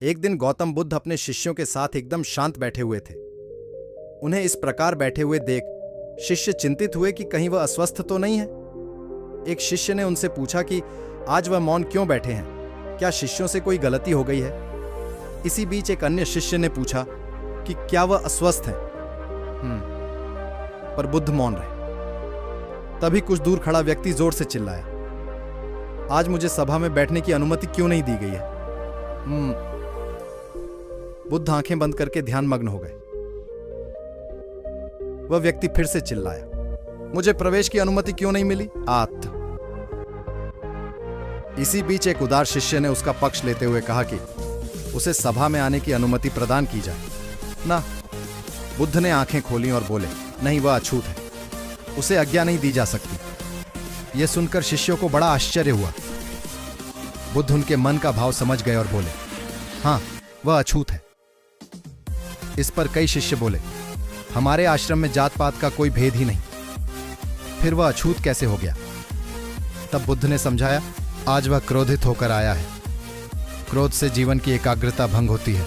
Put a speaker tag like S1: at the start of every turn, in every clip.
S1: एक दिन गौतम बुद्ध अपने शिष्यों के साथ एकदम शांत बैठे हुए थे। उन्हें इस प्रकार बैठे हुए देख शिष्य चिंतित हुए कि कहीं वह अस्वस्थ तो नहीं है। एक शिष्य ने उनसे पूछा कि आज वह मौन क्यों बैठे हैं, क्या शिष्यों से कोई गलती हो गई है। इसी बीच एक अन्य शिष्य ने पूछा कि क्या वह अस्वस्थ हैं। पर बुद्ध मौन रहे। तभी कुछ दूर खड़ा व्यक्ति जोर से चिल्लाया, आज मुझे सभा में बैठने की अनुमति क्यों नहीं दी गई है। बुद्ध आंखें बंद करके ध्यानमग्न हो गए। वह व्यक्ति फिर से चिल्लाया, मुझे प्रवेश की अनुमति क्यों नहीं मिली। इसी बीच एक उदार शिष्य ने उसका पक्ष लेते हुए कहा कि उसे सभा में आने की अनुमति प्रदान की जाए ना। बुद्ध ने आंखें खोली और बोले, नहीं, वह अछूत है, उसे आज्ञा नहीं दी जा सकती। यह सुनकर शिष्यों को बड़ा आश्चर्य हुआ। बुद्ध उनके मन का भाव समझ गए और बोले, हां, वह अछूत है। इस पर कई शिष्य बोले, हमारे आश्रम में जात पात का कोई भेद ही नहीं, फिर वह अछूत कैसे हो गया। तब बुद्ध ने समझाया, आज वह क्रोधित होकर आया है। क्रोध से जीवन की एकाग्रता भंग होती है।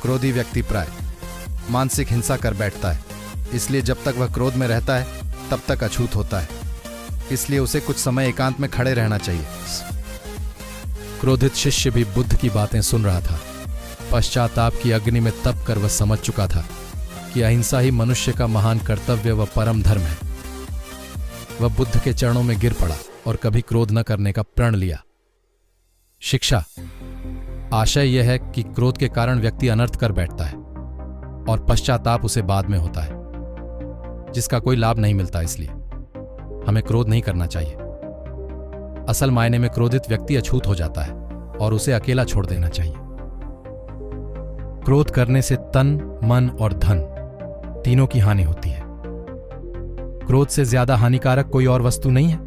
S1: क्रोधी व्यक्ति प्राय मानसिक हिंसा कर बैठता है, इसलिए जब तक वह क्रोध में रहता है तब तक अछूत होता है। इसलिए उसे कुछ समय एकांत में खड़े रहना चाहिए। क्रोधित शिष्य भी बुद्ध की बातें सुन रहा था। पश्चाताप की अग्नि में तप कर वह समझ चुका था कि अहिंसा ही मनुष्य का महान कर्तव्य व परम धर्म है। वह बुद्ध के चरणों में गिर पड़ा और कभी क्रोध न करने का प्रण लिया। शिक्षा आशय यह है कि क्रोध के कारण व्यक्ति अनर्थ कर बैठता है और पश्चाताप उसे बाद में होता है, जिसका कोई लाभ नहीं मिलता। इसलिए हमें क्रोध नहीं करना चाहिए। असल मायने में क्रोधित व्यक्ति अछूत हो जाता है और उसे अकेला छोड़ देना चाहिए। क्रोध करने से तन, मन और धन तीनों की हानि होती है। क्रोध से ज्यादा हानिकारक कोई और वस्तु नहीं है।